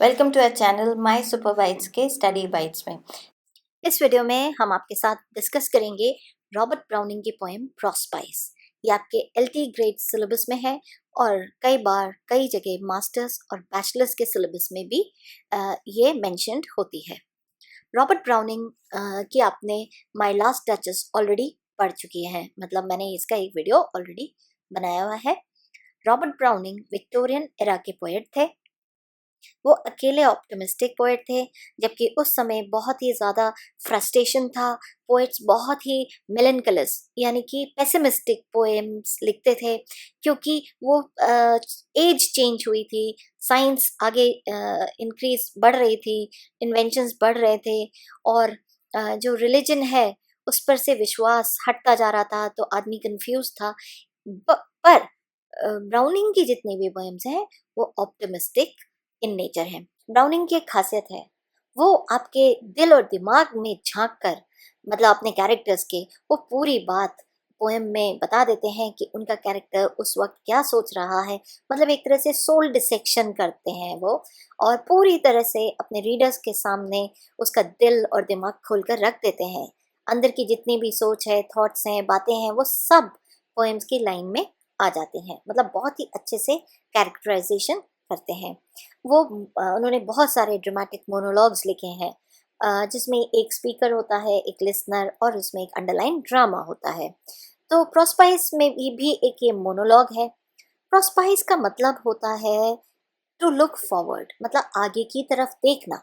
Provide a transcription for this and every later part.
Welcome to our channel my super bytes के study bytes में। इस वीडियो में हम आपके साथ डिस्कस करेंगे रॉबर्ट ब्राउनिंग की पोएम प्रोस्पाइस। ये आपके एलटी ग्रेड सिलेबस में है और कई बार कई जगह मास्टर्स और बैचलर्स के सिलेबस में भी ये मेंशन्ड होती है। रॉबर्ट ब्राउनिंग की आपने माय लास्ट डचेस ऑलरेडी पढ़ चुकी है, मतलब मैंने इसका एक वीडियो ऑलरेडी बनाया हुआ है। रॉबर्ट ब्राउनिंग विक्टोरियन एरा के पोएट थे। वो अकेले ऑप्टिमिस्टिक पोएट थे, जबकि उस समय बहुत ही ज़्यादा फ्रस्ट्रेशन था। पोएट्स बहुत ही मेलनकलस यानी कि पेसिमिस्टिक पोएम्स लिखते थे, क्योंकि वो एज चेंज हुई थी, साइंस आगे इंक्रीज बढ़ रही थी, इन्वेंशंस बढ़ रहे थे और जो रिलीजन है उस पर से विश्वास हटता जा रहा था, तो आदमी कंफ्यूज था। पर ब्राउनिंग की जितनी भी पोएम्स हैं वो ऑप्टिमिस्टिक इन नेचर है। ब्राउनिंग की एक खासियत है, वो आपके दिल और दिमाग में झांक कर, मतलब अपने कैरेक्टर्स के, वो पूरी बात पोएम में बता देते हैं कि उनका कैरेक्टर उस वक्त क्या सोच रहा है। मतलब एक तरह से सोल डिसेक्शन करते हैं वो, और पूरी तरह से अपने रीडर्स के सामने उसका दिल और दिमाग खोलकर रख देते हैं। अंदर की जितनी भी सोच है, थॉट्स हैं, बातें हैं, वो सब पोएम्स की लाइन में आ जाते हैं। मतलब बहुत ही अच्छे से कैरेक्टराइजेशन करते हैं वो। उन्होंने बहुत सारे ड्रामेटिक मोनोलॉग्स लिखे हैं, जिसमें एक स्पीकर होता है, एक लिसनर, और उसमें एक अंडरलाइन ड्रामा होता है। तो प्रोस्पाइस में भी एक ये मोनोलॉग है। प्रोस्पाइस का मतलब होता है टू लुक फॉरवर्ड, मतलब आगे की तरफ देखना।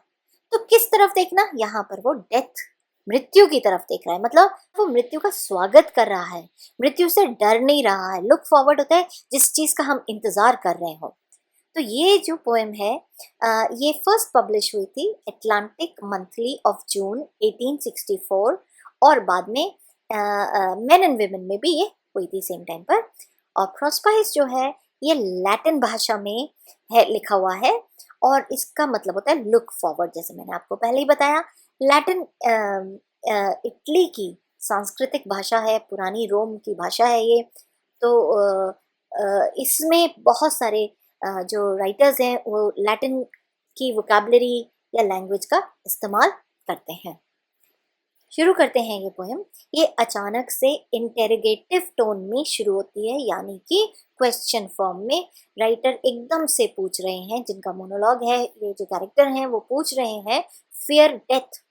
तो किस तरफ देखना? यहाँ पर वो डेथ, मृत्यु की तरफ देख रहा है, मतलब वो मृत्यु का स्वागत कर रहा है, मृत्यु से डर नहीं रहा है। लुक फॉरवर्ड होता है जिस चीज का हम इंतजार कर रहे हो। तो ये जो पोएम है, ये फर्स्ट पब्लिश हुई थी एटलांटिक मंथली ऑफ जून 1864, और बाद में मेन एंड विमेन में भी ये हुई थी सेम टाइम पर। और प्रोस्पाइस जो है ये लैटिन भाषा में है, लिखा हुआ है, और इसका मतलब होता है लुक फॉरवर्ड। जैसे मैंने आपको पहले ही बताया, लैटिन इटली की सांस्कृतिक भाषा है, पुरानी रोम की भाषा है ये। तो इसमें बहुत सारे जो राइटर्स हैं वो लैटिन की वोकैबुलरी या लैंग्वेज का इस्तेमाल करते हैं। शुरू करते हैं ये पोएम। ये अचानक से इंटेरोगेटिव टोन में शुरू होती है, यानी कि क्वेश्चन फॉर्म में राइटर एकदम से पूछ रहे हैं, जिनका मोनोलॉग है, ये जो कैरेक्टर हैं वो पूछ रहे हैं फियर डेथ,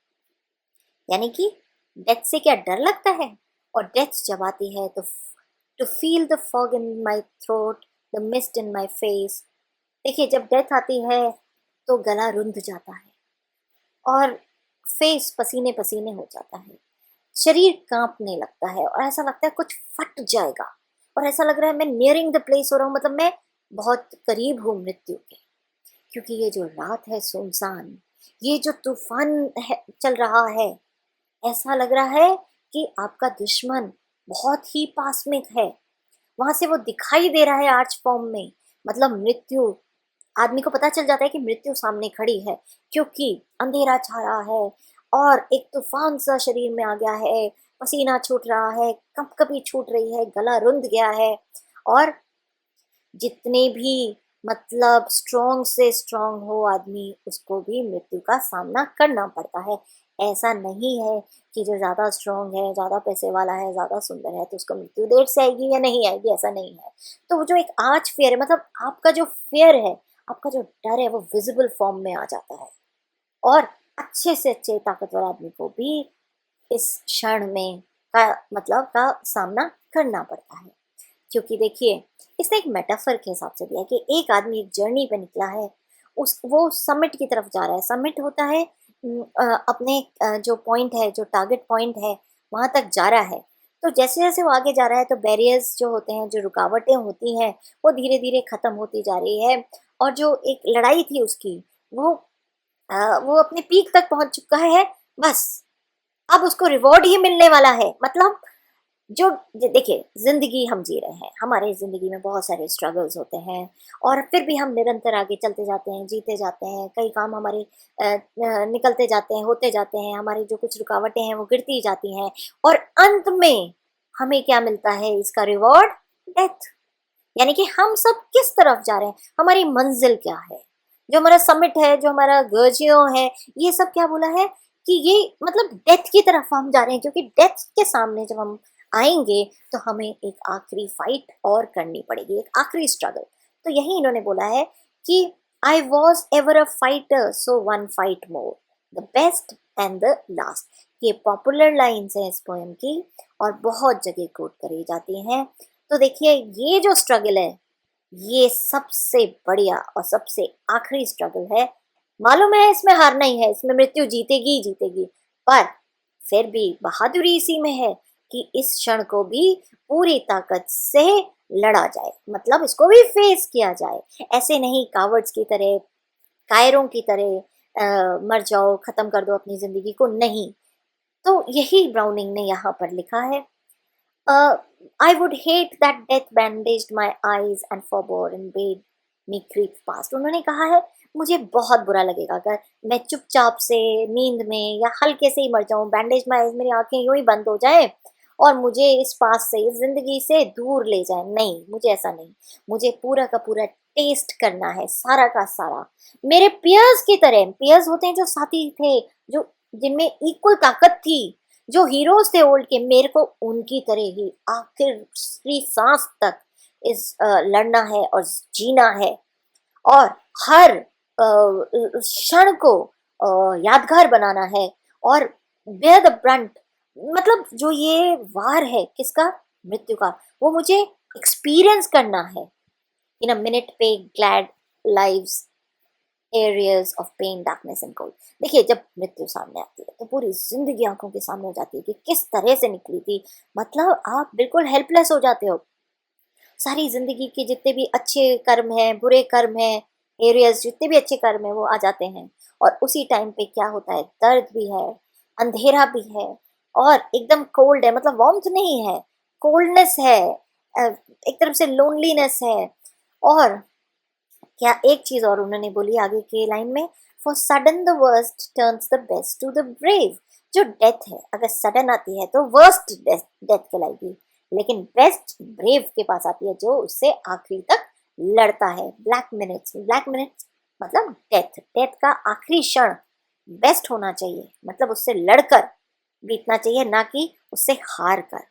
यानी कि डेथ से क्या डर लगता है। और डेथ जब आती है तो to feel the fog in my throat, the mist in my face. देखिए, जब डेथ आती है तो गला रुंध जाता है और फेस पसीने पसीने हो जाता है, शरीर कांपने लगता है और ऐसा लगता है कुछ फट जाएगा, और ऐसा लग रहा है मैं नियरिंग द प्लेस हो रहा हूँ, मतलब मैं बहुत करीब हूँ मृत्यु के। क्योंकि ये जो रात है सुनसान, ये जो तूफान है चल रहा है, ऐसा लग रहा है कि आपका दुश्मन बहुत ही पास में है, वहां से वो दिखाई दे रहा है आर्च फॉर्म में। मतलब मृत्यु, आदमी को पता चल जाता है कि मृत्यु सामने खड़ी है, क्योंकि अंधेरा छा रहा है और एक तूफान सा शरीर में आ गया है, पसीना छूट रहा है, कंपकपी छूट रही है, गला रुंध गया है, और जितने भी मतलब स्ट्रॉन्ग से स्ट्रॉन्ग हो आदमी, उसको भी मृत्यु का सामना करना पड़ता है। ऐसा नहीं है कि जो ज़्यादा स्ट्रॉन्ग है, ज़्यादा पैसे वाला है, ज़्यादा सुंदर है, तो उसको मृत्यु देर से आएगी या नहीं आएगी, ऐसा नहीं है। तो वो जो एक आर्च फेयर है, मतलब आपका जो फेयर है, आपका जो डर है, वो विजिबल फॉर्म में आ जाता है। और अच्छे से अच्छे ताकतवर आदमी को भी इस क्षण में का मतलब का सामना करना पड़ता है। क्योंकि देखिए, इसने एक मेटाफर के हिसाब से दिया कि एक आदमी एक जर्नी पे निकला है, वो समिट की तरफ जा रहा है। समिट होता है अपने जो पॉइंट है, जो टारगेट पॉइंट है, वहां तक जा रहा है। तो जैसे जैसे वो आगे जा रहा है, तो बैरियर्स जो होते हैं, जो रुकावटें होती हैं, वो धीरे धीरे खत्म होती जा रही है। और जो एक लड़ाई थी उसकी, वो वो अपने पीक तक पहुंच चुका है। बस अब उसको रिवॉर्ड ही मिलने वाला है। मतलब जो देखिए, जिंदगी हम जी रहे हैं, हमारे जिंदगी में बहुत सारे स्ट्रगल्स होते हैं, और फिर भी हम निरंतर आगे चलते जाते हैं, जीते जाते हैं। कई काम हमारे निकलते जाते हैं, होते जाते हैं, हमारी जो कुछ रुकावटें हैं वो गिरती जाती हैं, और अंत में हमें क्या मिलता है? इसका रिवॉर्ड डेथ। यानी कि हम सब किस तरफ जा रहे हैं, हमारी मंजिल क्या है? जो हमारा समिट है, जो हमारा गर्जियो है, ये सब क्या बोला है कि ये मतलब डेथ की तरफ हम जा रहे हैं, क्योंकि डेथ के सामने जब हम आएंगे तो हमें एक आखिरी फाइट और करनी पड़ेगी, एक आखिरी स्ट्रगल। तो यही इन्होंने बोला है कि I was ever a fighter so one fight more, the best and the last. ये पॉपुलर लाइन्स हैं इस पोएम की और बहुत जगह कोट करी जाती हैं। तो देखिए ये जो स्ट्रगल है ये सबसे बढ़िया और सबसे आखिरी स्ट्रगल है। मालूम है इसमें हारना ही है, इसमें मृत्यु जीतेगी ही जीतेगी, पर फिर भी बहादुरी इसी में है कि इस क्षण को भी पूरी ताकत से लड़ा जाए, मतलब इसको भी फेस किया जाए। ऐसे नहीं कावर्ड्स की तरह, कायरों की तरह मर जाओ, खत्म कर दो अपनी जिंदगी को, नहीं। तो यही ब्राउनिंग ने यहाँ पर लिखा है। I would hate that death bandaged my eyes and forbore and bade me creep past। उन्होंने कहा है मुझे बहुत बुरा लगेगा अगर मैं चुपचाप से नींद में या हल्के से ही मर जाऊं, बैंडेज माई आईज, मेरी आंखें यूं ही बंद हो जाए और मुझे इस पास से, इस जिंदगी से दूर ले जाए। नहीं, मुझे ऐसा नहीं, मुझे पूरा का पूरा टेस्ट करना है, सारा का सारा। मेरे पियर्स की तरह, पियर्स होते हैं जो साथी थे, जो जिनमें इक्वल ताकत थी, जो हीरोज थे ओल्ड के, मेरे को उनकी तरह ही आखिरी सांस तक इस लड़ना है और जीना है और हर क्षण को यादगार बनाना है और बेयर द ब्रंट, मतलब जो ये वार है किसका, मृत्यु का, वो मुझे एक्सपीरियंस करना है। In a minute pay glad life's arrears of pain darkness and cold. देखिए जब मृत्यु सामने आती है तो पूरी जिंदगी आंखों के सामने हो जाती है कि किस तरह से निकली थी, मतलब आप बिल्कुल हेल्पलेस हो जाते हो। सारी जिंदगी के जितने भी अच्छे कर्म हैं, बुरे कर्म हैं, एरियाज जितने भी अच्छे कर्म हैं वो आ जाते हैं और उसी टाइम पे क्या होता है, दर्द भी है, अंधेरा भी है और एकदम कोल्ड है, मतलब वार्मथ नहीं है, कोल्डनेस है, एक तरफ से लोनलीनेस है। और क्या एक चीज और उन्होंने बोली आगे के लाइन में, for sudden the worst turns the best to the brave. जो डेथ है अगर सडन आती है तो वर्स्ट डेथ कहलाएगी, लेकिन बेस्ट ब्रेव के पास आती है जो उससे आखिरी तक लड़ता है। ब्लैक मिनट्स, ब्लैक मिनट्स मतलब डेथ, डेथ का आखिरी क्षण बेस्ट होना चाहिए, मतलब उससे लड़कर बीतना चाहिए, ना कि उससे हार कर।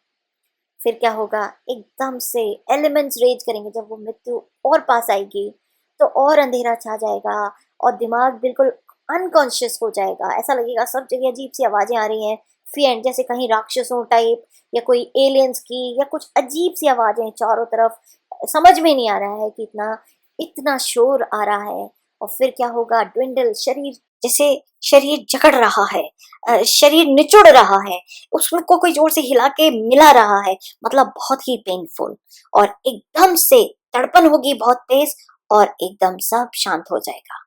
फिर क्या होगा, एकदम से एलिमेंट्स रेज करेंगे, जब वो मृत्यु और पास आएगी तो और अंधेरा छा जाएगा और दिमाग बिल्कुल अनकॉन्शियस हो जाएगा। ऐसा लगेगा सब जगह अजीब सी आवाजें आ रही हैं, फियर, जैसे कहीं राक्षसों टाइप या कोई एलियंस की या कुछ अजीब सी आवाजें चारों तरफ, समझ में नहीं आ रहा है कि इतना इतना शोर आ रहा है। और फिर क्या होगा, ड्विंडल, शरीर जैसे शरीर जकड़ रहा है, शरीर निचुड़ रहा है, उसको कोई जोर से हिला के मिला रहा है, मतलब बहुत ही पेनफुल। और एकदम से तड़पन होगी बहुत तेज और एकदम सब शांत हो जाएगा,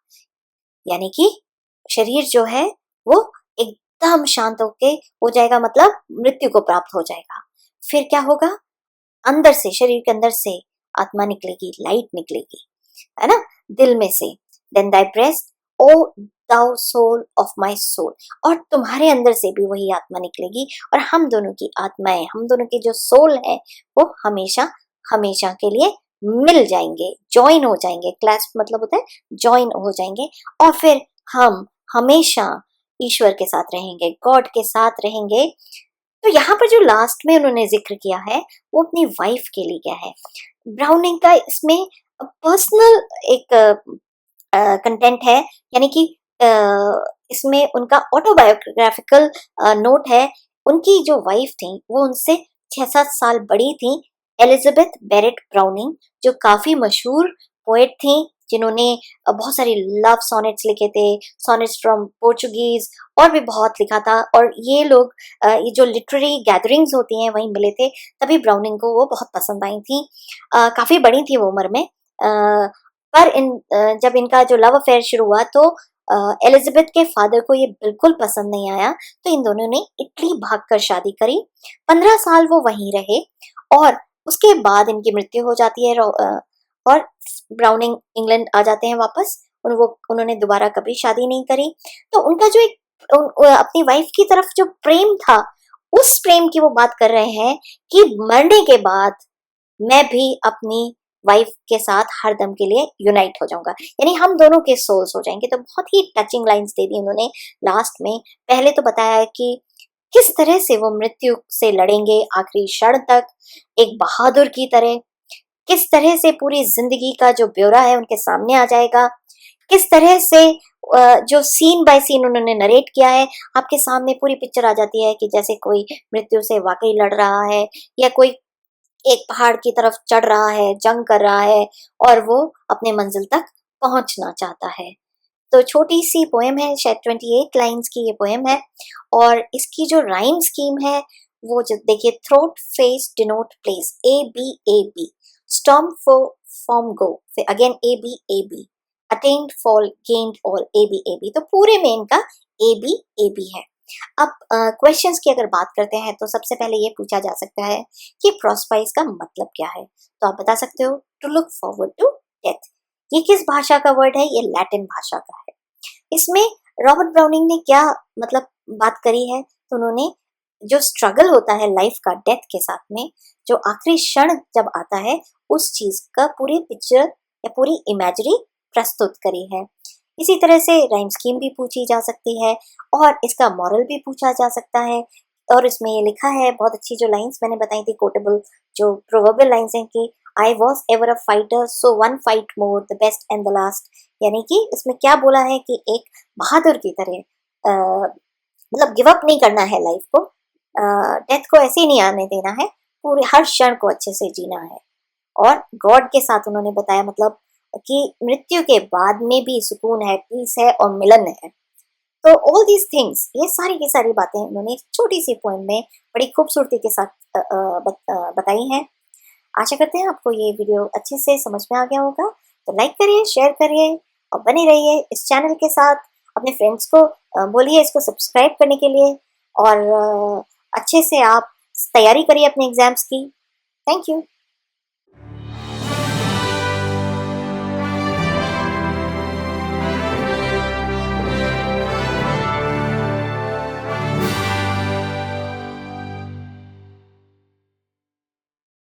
यानी कि शरीर जो है वो एकदम शांत होके हो जाएगा, मतलब मृत्यु को प्राप्त हो जाएगा। फिर क्या होगा, अंदर से, शरीर के अंदर से आत्मा निकलेगी, लाइट निकलेगी, है ना, दिल में से। Then thy breast O thou soul of my soul, और तुम्हारे अंदर से भी वही आत्मा निकलेगी और हम दोनों की आत्माएं, हम दोनों की जो सोल है वो हमेशा हमेशा के लिए मिल जाएंगे, ज्वाइन हो जाएंगे। क्लैश मतलब होता है ज्वाइन हो जाएंगे और फिर हम हमेशा ईश्वर के साथ रहेंगे, गॉड के साथ रहेंगे। तो यहाँ पर जो लास्ट में उन्होंने जिक्र किया है वो अपनी वाइफ के लिए क्या है। ब्राउनिंग का इसमें पर्सनल एक कंटेंट है, यानी कि इसमें उनका ऑटोबायोग्राफिकल नोट है। उनकी जो वाइफ थी वो उनसे 6-7 साल बड़ी थी, एलिजाबेथ बेरेट ब्राउनिंग, जो काफी मशहूर पोएट थी, जिन्होंने बहुत सारे लव सोनेट्स लिखे थे, सोनेट्स फ्रॉम पोर्चुगीज, और भी बहुत लिखा था। और ये लोग ये जो लिटरेरी गैदरिंग्स होती हैं वहीं मिले थे, तभी ब्राउनिंग को वो बहुत पसंद आई थी। काफी बड़ी थी वो उम्र में, पर जब इनका जो लव अफेयर शुरू हुआ तो एलिजाबेथ के फादर को ये बिल्कुल पसंद नहीं आया, तो इन दोनों ने इटली भागकर शादी करी। 15 साल वो वहीं रहे और उसके बाद इनकी मृत्यु हो जाती है और ब्राउनिंग इंग्लैंड आ जाते हैं वापस। उन्होंने दोबारा कभी शादी नहीं करी। तो उनका जो एक अपनी वाइफ की तरफ जो प्रेम था, उस प्रेम की वो बात कर रहे हैं कि मरने के बाद मैं भी अपनी वाइफ के साथ हर दम के लिए यूनाइट हो जाऊंगा, यानी हम दोनों के सोल्स हो जाएंगे। तो बहुत ही टचिंग लाइंस दे दी उन्होंने लास्ट में। पहले तो बताया है कि किस तरह से वो मृत्यु से लड़ेंगे आखिरी क्षण तक एक बहादुर की तरह, किस तरह से पूरी जिंदगी का जो ब्यौरा है उनके सामने आ जाएगा, किस तरह से जो सीन बाय सीन उन्होंने नरेट किया है, आपके सामने पूरी पिक्चर आ जाती है कि जैसे कोई मृत्यु से वाकई लड़ रहा है या कोई एक पहाड़ की तरफ चढ़ रहा है, जंग कर रहा है और वो अपने मंजिल तक पहुंचना चाहता है। तो छोटी सी पोएम है, शायद 28 लाइंस की ये पोएम है, और इसकी जो राइम स्कीम है वो जो देखिए, throat face denote place, A B, storm form go, फिर again A B, attend fall gained all, A B। तो पूरे में इनका A B है। अब क्वेश्चंस की अगर बात करते हैं तो सबसे पहले ये पूछा जा सकता है कि प्रोस्पाइस का मतलब क्या है। तो आप बता सकते हो, to look forward to death. ये किस भाषा का वर्ड है? ये लैटिन भाषा का है। इसमें रॉबर्ट ब्राउनिंग ने क्या मतलब बात करी है? तो उन्होंने जो स्ट्रगल होता है लाइफ का डेथ के साथ में, जो आखिरी क्षण जब आता है, उस चीज का पूरी पिक्चर या पूरी इमेजरी प्रस्तुत करी है। इसी तरह से राइम स्कीम भी पूछी जा सकती है और इसका मॉरल भी पूछा जा सकता है। और इसमें ये लिखा है, बहुत अच्छी जो लाइंस मैंने बताई थी, कोटेबल जो प्रोवर्बियल लाइंस हैं कि I was ever a fighter so one fight more, the best and the last. यानी कि इसमें क्या बोला है कि एक बहादुर की तरह मतलब गिव अप नहीं करना है लाइफ को, डेथ को ऐसे ही नहीं आने देना है, पूरे हर क्षण को अच्छे से जीना है। और गॉड के साथ उन्होंने बताया मतलब कि मृत्यु के बाद में भी सुकून है, पीस है और मिलन है। तो ऑल दीज थिंग्स, ये सारी की सारी बातें उन्होंने छोटी सी पोएम में बड़ी खूबसूरती के साथ बताई हैं। आशा करते हैं आपको ये वीडियो अच्छे से समझ में आ गया होगा। तो लाइक करिए, शेयर करिए और बने रहिए इस चैनल के साथ। अपने फ्रेंड्स को बोलिए इसको सब्सक्राइब करने के लिए, और अच्छे से आप तैयारी करिए अपने एग्जाम्स की। Thank you.